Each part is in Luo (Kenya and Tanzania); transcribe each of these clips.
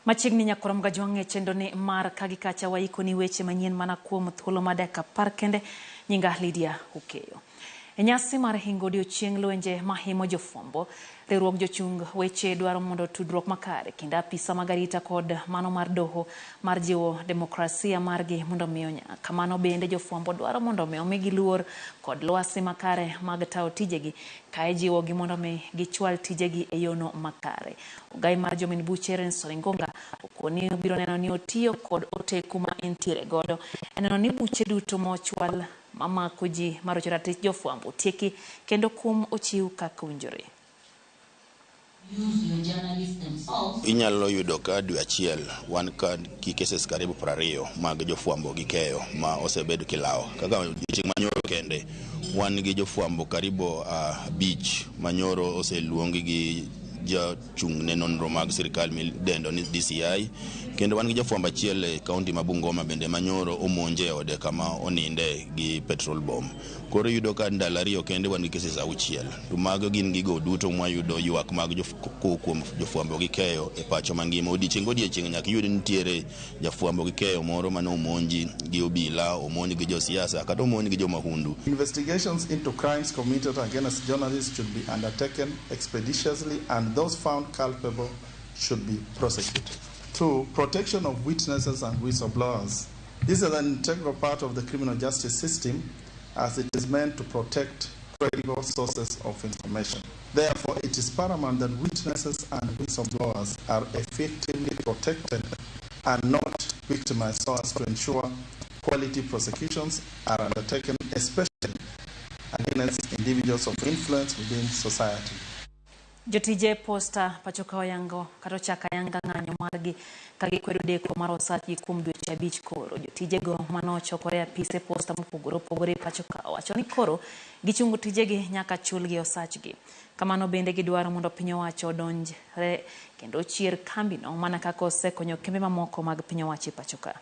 Machiegni nyakoro mgajwange chendo ni mar kagikacha waiko ni weche manyien mana kuom thuolo madeka par kende nyinga Lydia Ukeyo. Nyasi mar hingo odiochieng' lwenje mahimo jofwambo, riwruok jochung weche dwaro mondo tudruok makare kind apisa mag arita kod mano mar doho mar jiwo demokrasia margi mondo miyo nyaka. Mano bende jofwambo dwaro mondo omigi luor kod lwasi makare mag tayo tijegi kae jiwogi mondo gichwal tijegi e yono makare. Ugai mar jomin buche Renson Ngonga okoni biro neno ni otiyo kod oteku ma entiere godo neno ni buche duto mochwal mamako ji marocho ratich jofwambo tieki kendo kum ochiw kaka owinjore. Inyalo yudo ka dwe achiel wan gi cases karibu 20 mag jofwambo gi keyo ma osebed kilao. Kaka chieng' manyoro kende wan gi jofwambo karibu 5 manyoro oseluongi gi jachung' ne nonro mag sirkal midendo ni DCI, kendo wan gi jafwambo achiel e kaunti ma Bungoma bende manyoro omonje ode kama oninde gi petrol bomb. Koro yudo ka ndalo 2 kende wan gi cases 6. To mago gin gigo duto mwayudo ywak mag kuom jofwambo gi keyo e pacho mangima. Odiochieng' nyaka yud nitiere jafwambo gi keyo moro mane omonji gi obila, omonji gi josiasa kata omonji gi jomahundu. Investigations into crimes committed against journalists should be undertaken expeditiously and those found culpable should be prosecuted. 2. Protection of witnesses and whistleblowers. This is an integral part of the criminal justice system as it is meant to protect credible sources of information. Therefore, it is paramount that witnesses and whistleblowers are effectively protected and not victimized so as to ensure quality prosecutions are undertaken, especially against individuals of influence within society. Jotije posta pachoka oyango kata chaka yanga ng'anyo margi kagikwedo deko mar osach kuom dweche 5 koro. Jotije go manochokore apise posta mopogore pachoka wacho ni koro gichungo tijegi nyaka chulgi osachgi. Kamano bende gidwaro mondo piny owacho odonjre kendo chier kambino mana kaka osekonyo kembe mamoko mag piny owacho pachoka.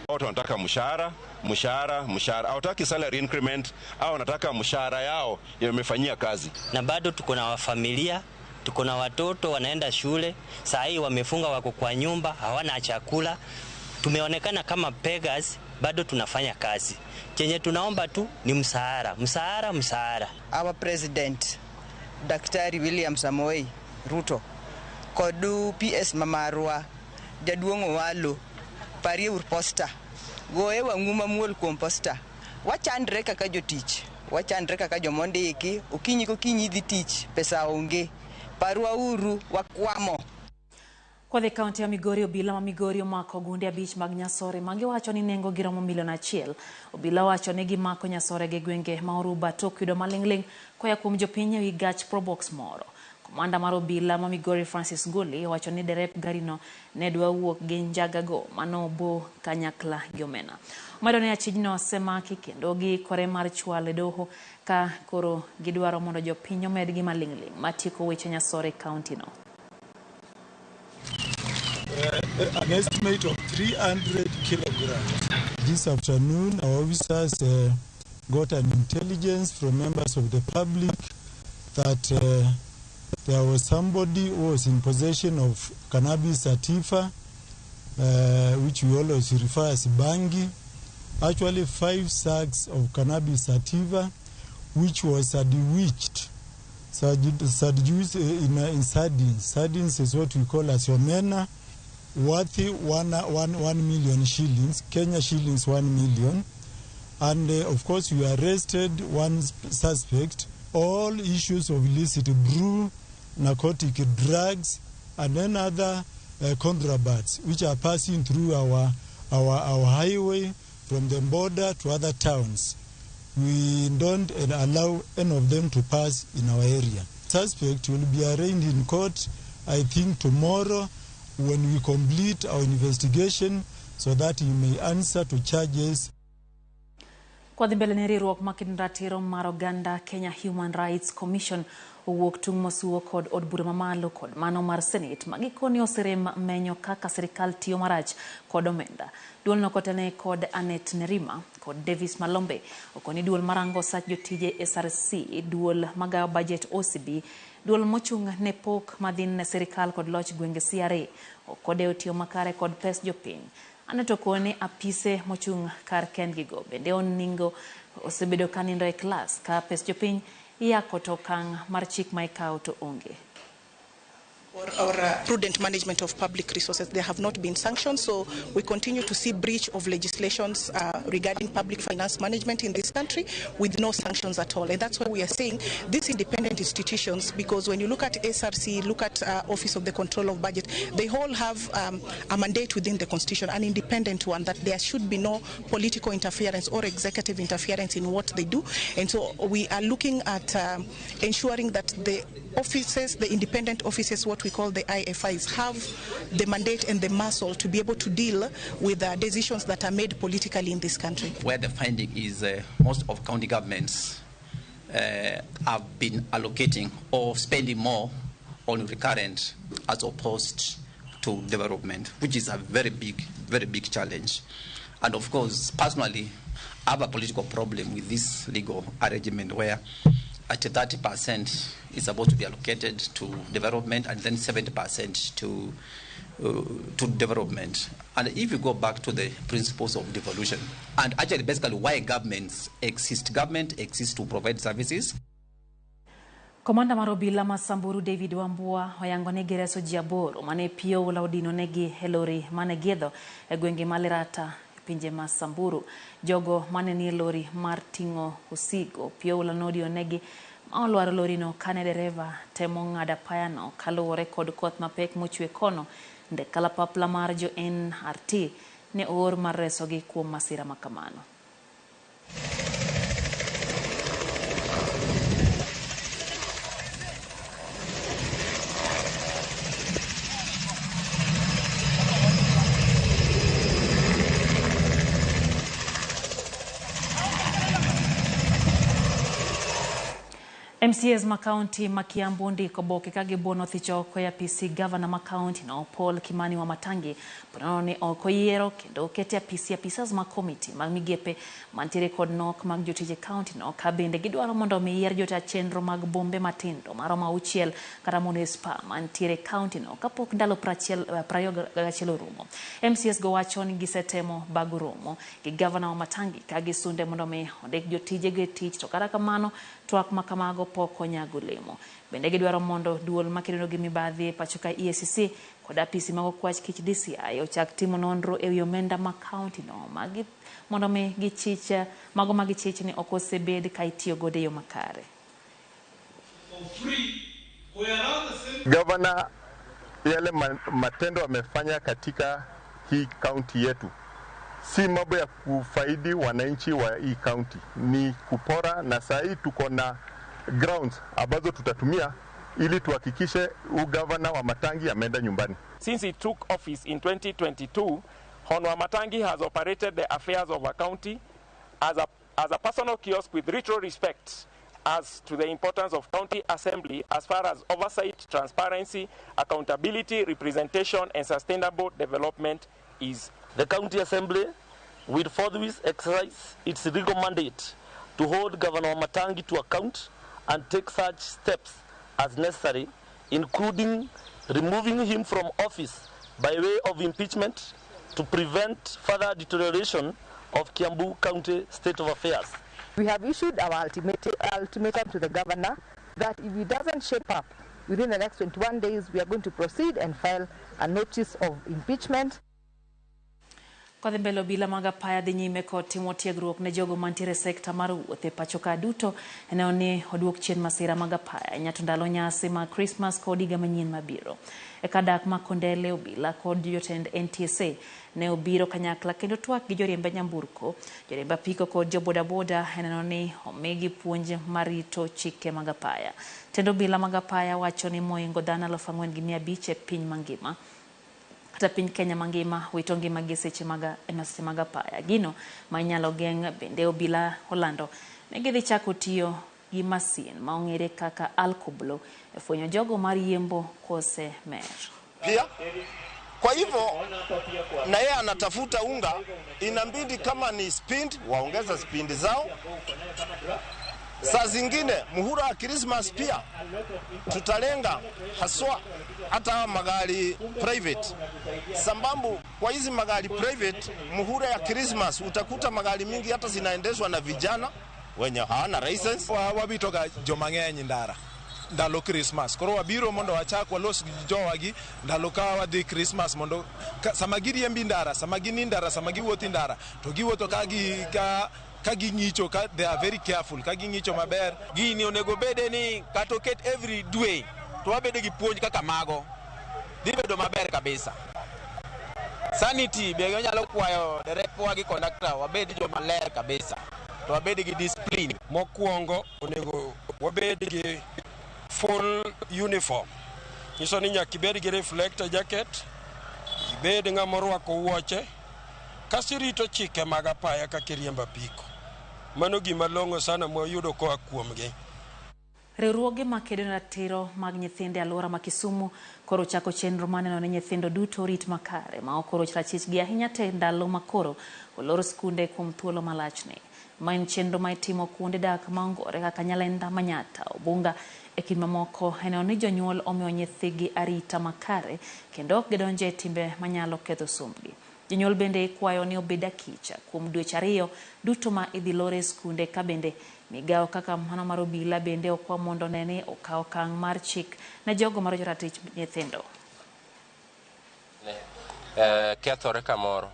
Watu wanataka mshahara, hawataki salary increment, au wanataka mshahara yao yamefanyia kazi. Na bado tuko na familia, tuko na watoto wanaenda shule, saa hii wamefunga wako kwa nyumba, hawana chakula. Tumeonekana kama beggars, bado tunafanya kazi. Chenye tunaomba tu ni mshahara. Our president, Dr. William Samoei Ruto, kodu PS Mamarwa, jaduongo walo, pari ur posta, goe wang'uma muol kuom posta. Wachandre kaka jotich, wachandre kaka jomondiki, okinyi kokinyi dhi tich, pesa onge, parwa uru wakwamo. Kwa the county ya Migori, obila ma Migori omako gunde 5 mag nyasore magiwacho ni nengo giromo $1 million. Obila wacho ni gimako nyasore gi gwenge ma Oruba tok yudo maling'ling koya kuom jopiny ewi gach probox moro. Komanda mar obila ma Migori Francis Goli wacho ni derep garino ne dwa wuok gi njagago manobo kanyakla gi omena. Omedo ni achijno osemaki kendo giikore mar chwalo doho ka koro gidwaro mondo jopiny omed gi maling'ling matieko weche nyasore kaunti no. An estimate of 300 kilograms. This afternoon, our officers got an intelligence from members of the public that there was somebody who was in possession of cannabis sativa, which we always refer as bangi. Actually, 5 sacks of cannabis sativa, which was seduced in sardines. Sardines is what we call as omena, worth 1 million shillings, Kenya shillings 1 million. And of course, we arrested one suspect. All issues of illicit brew, narcotic drugs, and then other contrabands which are passing through our highway from the border to other towns. We don't allow any of them to pass in our area. Suspect will be arraigned in court, I think tomorrow, when we complete our investigation, so that he may answer to charges. Kwa dhi mbele ni riwruok makedo ratiro mar oganda Kenya Human Rights Commission owuok tung' mosuo kod od bura mamalo kod mano mar Senate magikoni oserem menyo kaka sirikal tiyo marach kod omenda. Duol no kotene kod Anet Nerima kod Davis Malombe okoni duol marango sach jotije SRC, duol magawo budget OCB, duol mochung' ne pok madhin sirikal kod loch gwenge CRA okode tiyo makare kod pes jopiny. Aneto kone apise mochung' kar kendgigo bende oningo osebedo kanindo e klas ka pes jopiny yako to kang' mar chik ma ikawo to onge. Or prudent management of public resources, there have not been sanctions, so we continue to see breach of legislations regarding public finance management in this country with no sanctions at all. And that's why we are saying these independent institutions, because when you look at SRC, look at Office of the Control of Budget, they all have a mandate within the Constitution, an independent one, that there should be no political interference or executive interference in what they do. And so we are looking at ensuring that the offices, the independent offices, what we call the IFIs, have the mandate and the muscle to be able to deal with decisions that are made politically in this country. Where the finding is most of county governments have been allocating or spending more on recurrent as opposed to development, which is a very big challenge. And of course, personally, I have a political problem with this legal arrangement where at 30% is supposed to be allocated to development and then 70% to development. And if you go back to the principles of devolution, and actually basically why government exists to provide services. Komanda marobila Masamburu David Wambua oyango ne gereso jiaboro mane pio wala odino negi helori mane gedho e gwenge malerata pinje Masamburu. Jogo mane ni lori mar ting'o osigo pio wala nodi onegi olwaro lori no kane dereva temo ng'ada payano kaluwore kod koth mapek mochwe kono nde kalapapla mar jo NRT ne oor mar resogi kuom masira makamano. MCAs makaunti makiambu ndiko boke kage bono thicho koya PC governor makaunti no Paul Kimani wa Matangi pono ne okoyiero kendo kete PC apisas ma committee mag migepe mantiere kod nok mag jotije county no kabende gidwaro mondo miyier jota chenro mag bombe matindo maroma uchiel kata munispa mantiere county no kapok ndalo prayoga rumo. MCAs go wacho ni gisetemo baguromo gi governor wa Matangi kage sunde mondo me ondek jotije ge tich to kata kamano twak makamago poko nyagolemo. Bende gidwaro mondo duol makedo gi mibadhi pachoka EACC kod apisi mago kwach kich DCI ochak timo nonro e wi omenda ma county no magi mondo me gichicha mago magichich ni okosebed ka itiyo gode yo makare. Governor yale matendo amefanya katika hii county yetu si mambo ya kufaidi wananchi wa hii county, ni kupora, na saa hii tuko na grounds ambazo tutatumia ili tuhakikishe governor wa Matangi ameenda nyumbani. Since he took office in 2022, Hon. Matangi has operated the affairs of a county as a personal kiosk with retro respect as to the importance of county assembly as far as oversight, transparency, accountability, representation and sustainable development is. The county assembly will forthwith exercise its legal mandate to hold Governor Matangi to account and take such steps as necessary, including removing him from office by way of impeachment to prevent further deterioration of Kiambu County state of affairs. We have issued our ultimatum to the governor that if he doesn't shape up within the next 21 days, we are going to proceed and file a notice of impeachment. Kwa mbele bila magapaya dhi nyime kod timo tiegruok ne jogo mantiere sekta mar wuoth e pachoka duto eneo ni oduok chien masira magapaya nyato ndalo nyasi ma Christmas kod higa manyien mabiro. E kadak ma Kondele obila kod jotend NTSA ne obiro kanyakla kendo twak gi joriembe nyamburko, joriembe apiko kod jo bodaboda eneo ni omigi puonj marito chike magapaya. Tendo bila magapaya wacho ni moingo dhano 4,500 e piny mangima Kata piny Kenya mangima wito ngima gi seche mag apaya. Gino manyalo geng' bende obila Orlando ne gidhi chako tiyo gi masin ma ong'ere kaka alkoblo e fwenyo jogo mariembo kose mer. Pia kwa hivyo na yeye anatafuta unga, inabidi kama ni speed waongeza speed zao. Saa zingine muhula wa Christmas pia tutalenga haswa hata magari private. Sambambu kwa hizi magari private muhula ya Christmas utakuta magari mingi hata zinaendeshwa na vijana wenye hawana license. Wabitoga jomang'eny ndara ndalo Christmas. Koro wabiro mondo wachak walos jowagi ndalo ka wadhi Christmas mondo sama giriembi ndara, sama gini ndara, sama giwuothi ndara, to giwuotho ka ging'icho, ka they are very careful, ka ging'icho maber. Gini onego bede ni katoket every dwe to wabede gi puonj kaka mago dhi bedo maber kabisa. Sanity be nyalo kwayo derepwa gi conductor wabed jo maler kabisa, to wabed gi discipline. Mokwongo onego wabed gi full uniform. Nyiso ni nyaka ibed gi reflector jacket, ibed ng'ama orwako wuoche, kasi rito chike mag apaya kaka riembo apiko. Mano gima long'o sana mwayudo koa kuomgi. Riwruoge makedo ne ratiro mag nyithinde alwora ma Kisumu koro chako chenro maneno ni nyithindo duto rit makare ma okoro chachich ahinya te ndalo makoro olor skunde kuom thuolo malachni. Ma en chenro ma itimo kuonde dak maongore kaka Nyalenda, Manyata, Obunga e kind mamoko. Eneno ni jonyuol omiyo nyithigi arita makare kendo ok gidonje e timbe manyalo ketho sombgi. Jonyuol bende kwayo ni obed akicha kuom dweche 2 duto ma idhi lore skunde, ka bende migao kaka mano mar obila bende okwa mondo nene okaw okang' mar chik na jogo marocho ratich nyithindo. Kethore kamoro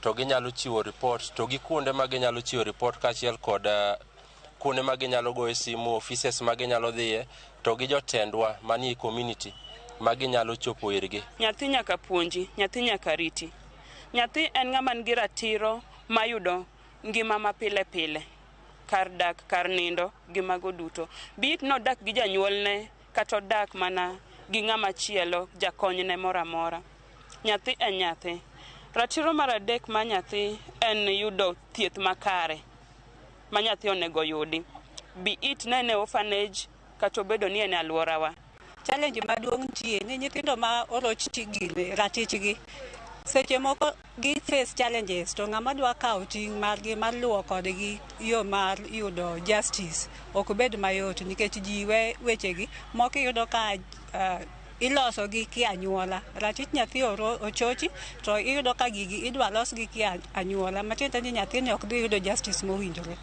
to ginyalo chiwo report, to gi kuonde ma ginyalo chiwo report kaachiel kod kuonde ma ginyalo goye simu, offices ma ginyalo dhiye, to gi jotendwa manie community ma ginyalo chopo irgi. Nyathi nyaka puonji, nyathi nyaka riti. Nyathi en ng'ama nigi ratiro mayudo ngima ma pile pile, kar dak, kar nindo, gi mago duto. Bit no dak gi janyuolne kata dak mana gi ng'ama chielo, jakonyne mora mora. Nyathi en nyathi. Ratiro mar adek ma nyathi en yudo thieth makare ma nyathi onego yudi. Be it nene orphanage kata obedo ni en alworawa. Challenge maduong' nitie ni nyithindo ma oroch ratichgi seche moko gi face challenges, to ng'ama dwa kawo ting' margi mar luwo kodgi yo mar yudo justice ok bed mayot, nikech ji wechegi moko yudo ka iloso gi ki anyuola. Ratich nyathi ochochi to iyudo ka gigi idwa los gi ki anyuola, matiende ni nyathini ok dhi yudo justice mowinjore.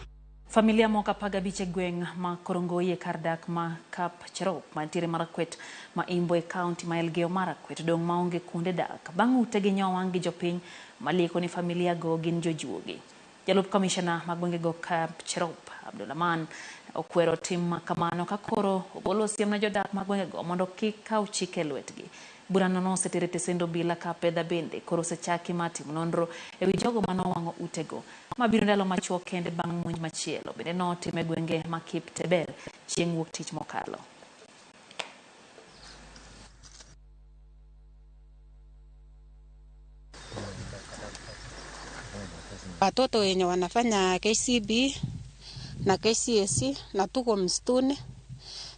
Familia moko 15 e gweng' ma Korongoi e kar dak ma Kapcherop mantiere Marakwet ma Imbo e kaunti ma Elgeyo Marakwet dong' maonge kuonde dak bang' utegi nyowang' gi jopiny malieko ni familia go gin jojuogi. Jalup komishona ma gwengego Kapcherop Abdulrahman okwero tim kamano ka koro ogolo siem na jodak ma gwengego mondo kik kaw chike lwetgi. Burano nosetere tesendo bila ka pedha bende koro sechaki matimo nonro ewi jogo manowang'o utego mabiro ndalo machuok kende bang' monj machielo bende notime gwenge ma Kiptebel chieng' wuok tich mokalo. Watoto wenye wanafanya KCB na KCSE na tuko msituni,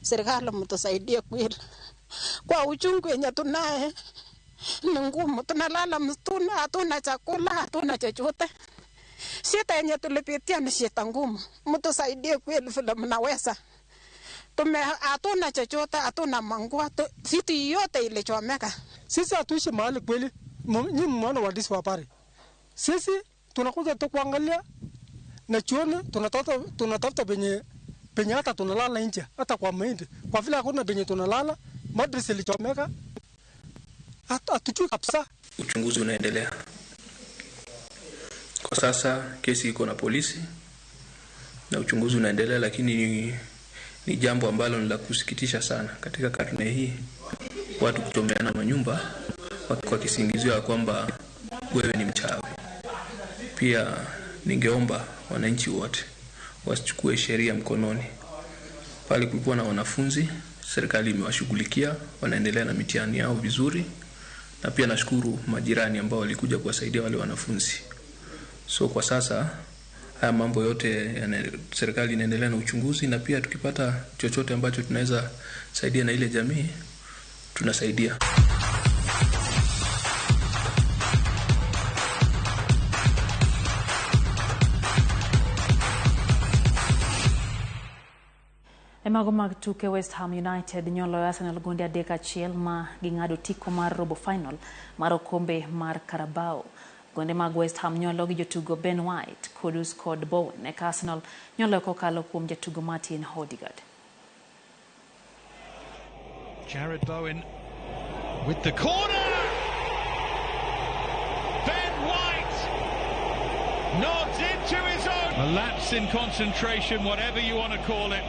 serikali mtusaidie kweli. Kwa uchungu yenye tunaye ni ngumu, tunalala msituni, hatuna chakula, hatuna chochote. Shida yenye tulipitia ni shida ngumu, mtusaidie kweli vile mnaweza. Hatuna chochote, hatuna manguo, vitu yote ilichomeka. Sisi hatuishi mahali kweli, nyinyi mwana waandishi wa habari. Sisi tunakuja tu kuangalia na chuoni, tunatafuta penye hata tunalala nje, hata kwa mahindi. Kwa vile hakuna penye tunalala, madrasa ilichomeka, hatujui kabisa. Uchunguzi unaendelea. Kwa sasa kesi iko na polisi na uchunguzi unaendelea, lakini ni jambo ambalo ni la kusikitisha sana katika karne hii, watu kuchomeana manyumba kwa kisingizio ya kwamba wewe ni mchawi. Pia ningeomba wananchi wote wasichukue sheria mkononi. Pale kulikuwa na wanafunzi, serikali imewashughulikia, wanaendelea na mitihani yao vizuri, na pia nashukuru majirani ambao walikuja kuwasaidia wale wanafunzi. So kwa sasa haya mambo yote serikali inaendelea na uchunguzi, na pia tukipata chochote ambacho tunaweza saidia na ile jamii tunasaidia. Mago mag tuke West Ham United nyolo Arsenal gonde adek achiel ma ging'ado tiko mar robo final mar okombe mar Carabao. Gonde mag West Ham nyolo gi jotugo Ben White, Kudus kod Bowen, eka Arsenal nyolo kokalo kuom jatugo Martin Odegaard. Jared Bowen with the corner. Ben White nods into his own. A lapse in concentration, whatever you want to call it.